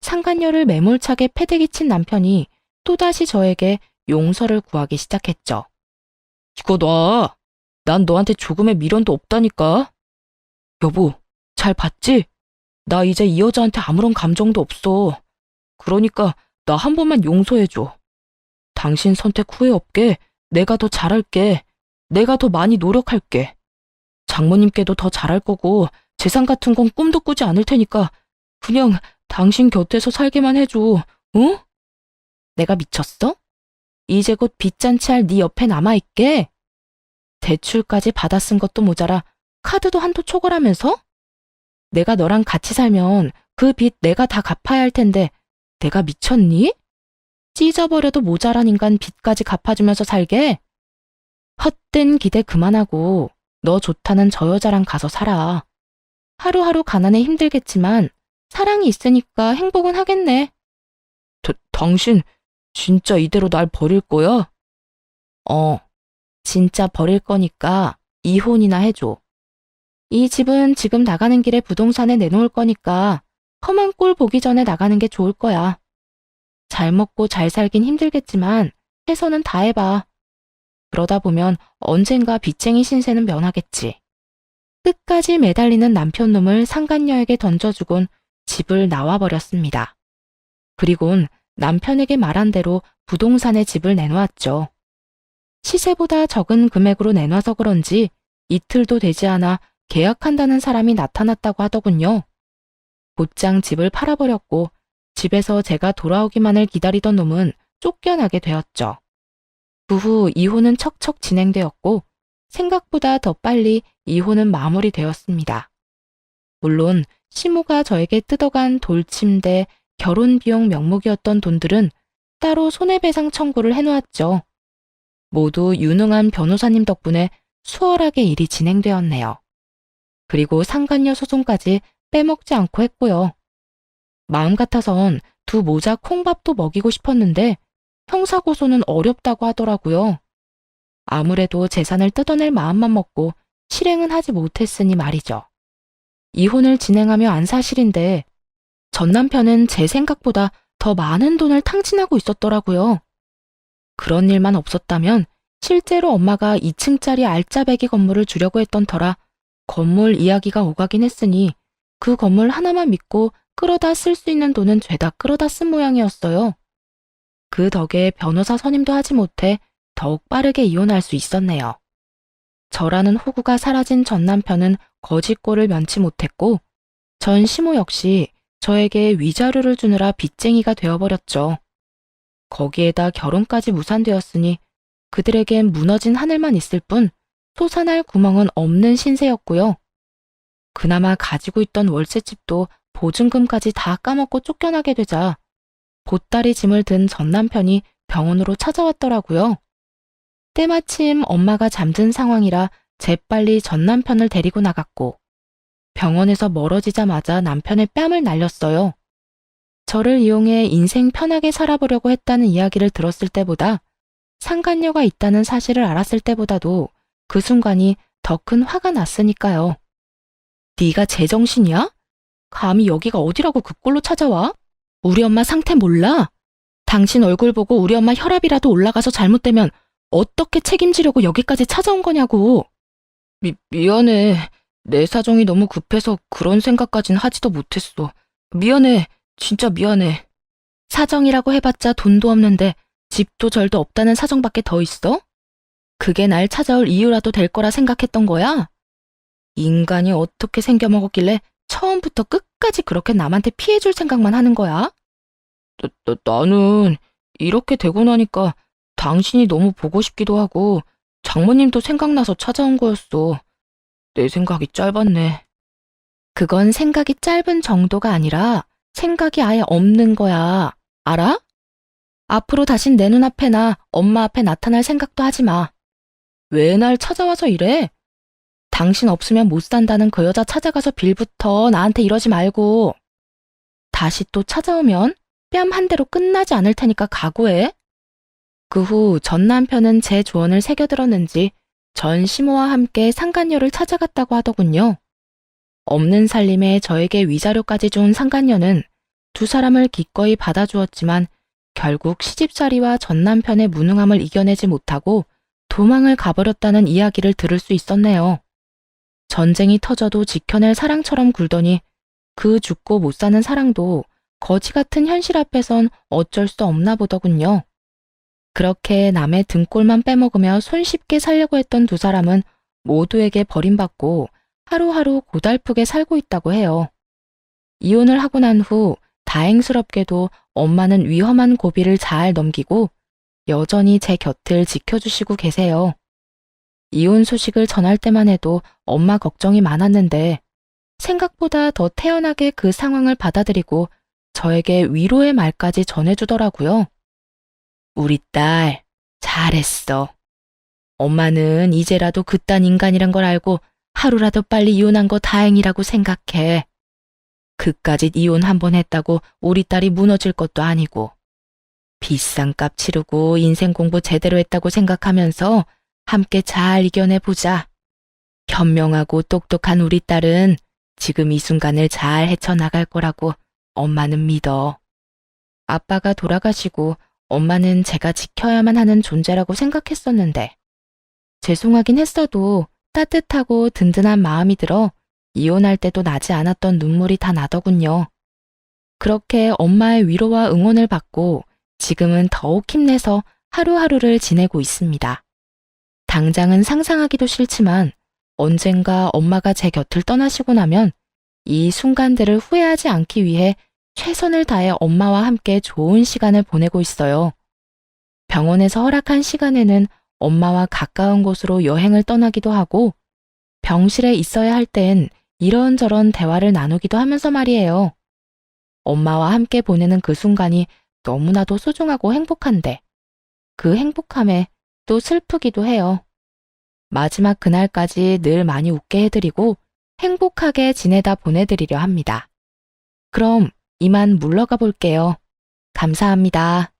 Speaker 1: 상간녀를 매몰차게 패대기 친 남편이 또다시 저에게 용서를 구하기 시작했죠. 이거 놔. 난 너한테 조금의 미련도 없다니까. 여보, 잘 봤지? 나 이제 이 여자한테 아무런 감정도 없어. 그러니까 나 한 번만 용서해줘. 당신 선택 후회 없게 내가 더 잘할게. 내가 더 많이 노력할게. 장모님께도 더 잘할 거고 재산 같은 건 꿈도 꾸지 않을 테니까 그냥 당신 곁에서 살게만 해줘. 응? 내가 미쳤어? 이제 곧 빚잔치 할 네 옆에 남아있게? 대출까지 받아 쓴 것도 모자라 카드도 한도 초과라면서? 내가 너랑 같이 살면 그 빚 내가 다 갚아야 할 텐데 내가 미쳤니? 찢어버려도 모자란 인간 빚까지 갚아주면서 살게? 헛된 기대 그만하고 너 좋다는 저 여자랑 가서 살아. 하루하루 가난해 힘들겠지만 사랑이 있으니까 행복은 하겠네. 당신 진짜 이대로 날 버릴 거야? 진짜 버릴 거니까 이혼이나 해줘. 이 집은 지금 나가는 길에 부동산에 내놓을 거니까 험한 꼴 보기 전에 나가는 게 좋을 거야. 잘 먹고 잘 살긴 힘들겠지만 최선은 다해봐. 그러다 보면 언젠가 빚쟁이 신세는 면하겠지. 끝까지 매달리는 남편놈을 상간녀에게 던져주곤 집을 나와버렸습니다. 그리곤 남편에게 말한 대로 부동산에 집을 내놓았죠. 시세보다 적은 금액으로 내놔서 그런지 이틀도 되지 않아 계약한다는 사람이 나타났다고 하더군요. 곧장 집을 팔아버렸고 집에서 제가 돌아오기만을 기다리던 놈은 쫓겨나게 되었죠. 그 후 이혼은 척척 진행되었고 생각보다 더 빨리 이혼은 마무리되었습니다. 물론 시모가 저에게 뜯어간 돌침대, 결혼비용 명목이었던 돈들은 따로 손해배상 청구를 해놓았죠. 모두 유능한 변호사님 덕분에 수월하게 일이 진행되었네요. 그리고 상간녀 소송까지 빼먹지 않고 했고요. 마음 같아선 두 모자 콩밥도 먹이고 싶었는데 형사고소는 어렵다고 하더라고요. 아무래도 재산을 뜯어낼 마음만 먹고 실행은 하지 못했으니 말이죠. 이혼을 진행하며 안 사실인데 전 남편은 제 생각보다 더 많은 돈을 탕진하고 있었더라고요. 그런 일만 없었다면 실제로 엄마가 2층짜리 알짜배기 건물을 주려고 했던 터라 건물 이야기가 오가긴 했으니 그 건물 하나만 믿고 끌어다 쓸 수 있는 돈은 죄다 끌어다 쓴 모양이었어요. 그 덕에 변호사 선임도 하지 못해 더욱 빠르게 이혼할 수 있었네요. 저라는 호구가 사라진 전 남편은 거짓골을 면치 못했고 전 시모 역시 저에게 위자료를 주느라 빚쟁이가 되어버렸죠. 거기에다 결혼까지 무산되었으니 그들에겐 무너진 하늘만 있을 뿐 솟아날 구멍은 없는 신세였고요. 그나마 가지고 있던 월세집도 보증금까지 다 까먹고 쫓겨나게 되자 보따리 짐을 든 전 남편이 병원으로 찾아왔더라고요. 때마침 엄마가 잠든 상황이라 재빨리 전 남편을 데리고 나갔고 병원에서 멀어지자마자 남편의 뺨을 날렸어요. 저를 이용해 인생 편하게 살아보려고 했다는 이야기를 들었을 때보다 상간녀가 있다는 사실을 알았을 때보다도 그 순간이 더 큰 화가 났으니까요. 네가 제정신이야? 감히 여기가 어디라고 그 꼴로 찾아와? 우리 엄마 상태 몰라? 당신 얼굴 보고 우리 엄마 혈압이라도 올라가서 잘못되면 어떻게 책임지려고 여기까지 찾아온 거냐고. 미안해. 내 사정이 너무 급해서 그런 생각까진 하지도 못했어. 미안해. 진짜 미안해. 사정이라고 해봤자 돈도 없는데 집도 절도 없다는 사정밖에 더 있어? 그게 날 찾아올 이유라도 될 거라 생각했던 거야? 인간이 어떻게 생겨먹었길래 처음부터 끝까지 그렇게 남한테 피해줄 생각만 하는 거야? 나는 이렇게 되고 나니까 당신이 너무 보고 싶기도 하고 장모님도 생각나서 찾아온 거였어. 내 생각이 짧았네. 그건 생각이 짧은 정도가 아니라 생각이 아예 없는 거야. 알아? 앞으로 다신 내 눈앞에나 엄마 앞에 나타날 생각도 하지 마. 왜 날 찾아와서 이래? 당신 없으면 못 산다는 그 여자 찾아가서 빌부터 나한테 이러지 말고. 다시 또 찾아오면 뺨 한 대로 끝나지 않을 테니까 각오해. 그 후 전 남편은 제 조언을 새겨들었는지 전 시모와 함께 상간녀를 찾아갔다고 하더군요. 없는 살림에 저에게 위자료까지 준 상간녀는 두 사람을 기꺼이 받아주었지만 결국 시집살이와 전 남편의 무능함을 이겨내지 못하고 도망을 가버렸다는 이야기를 들을 수 있었네요. 전쟁이 터져도 지켜낼 사랑처럼 굴더니 그 죽고 못 사는 사랑도 거지 같은 현실 앞에선 어쩔 수 없나 보더군요. 그렇게 남의 등골만 빼먹으며 손쉽게 살려고 했던 두 사람은 모두에게 버림받고 하루하루 고달프게 살고 있다고 해요. 이혼을 하고 난 후 다행스럽게도 엄마는 위험한 고비를 잘 넘기고 여전히 제 곁을 지켜주시고 계세요. 이혼 소식을 전할 때만 해도 엄마 걱정이 많았는데 생각보다 더 태연하게 그 상황을 받아들이고 저에게 위로의 말까지 전해주더라고요. 우리 딸, 잘했어. 엄마는 이제라도 그딴 인간이란 걸 알고 하루라도 빨리 이혼한 거 다행이라고 생각해. 그까짓 이혼 한 번 했다고 우리 딸이 무너질 것도 아니고. 비싼 값 치르고 인생 공부 제대로 했다고 생각하면서 함께 잘 이겨내보자. 현명하고 똑똑한 우리 딸은 지금 이 순간을 잘 헤쳐나갈 거라고 엄마는 믿어. 아빠가 돌아가시고 엄마는 제가 지켜야만 하는 존재라고 생각했었는데 죄송하긴 했어도 따뜻하고 든든한 마음이 들어 이혼할 때도 나지 않았던 눈물이 다 나더군요. 그렇게 엄마의 위로와 응원을 받고 지금은 더욱 힘내서 하루하루를 지내고 있습니다. 당장은 상상하기도 싫지만 언젠가 엄마가 제 곁을 떠나시고 나면 이 순간들을 후회하지 않기 위해 최선을 다해 엄마와 함께 좋은 시간을 보내고 있어요. 병원에서 허락한 시간에는 엄마와 가까운 곳으로 여행을 떠나기도 하고 병실에 있어야 할 땐 이런저런 대화를 나누기도 하면서 말이에요. 엄마와 함께 보내는 그 순간이 너무나도 소중하고 행복한데 그 행복함에 또 슬프기도 해요. 마지막 그날까지 늘 많이 웃게 해드리고 행복하게 지내다 보내드리려 합니다. 그럼 이만 물러가 볼게요. 감사합니다.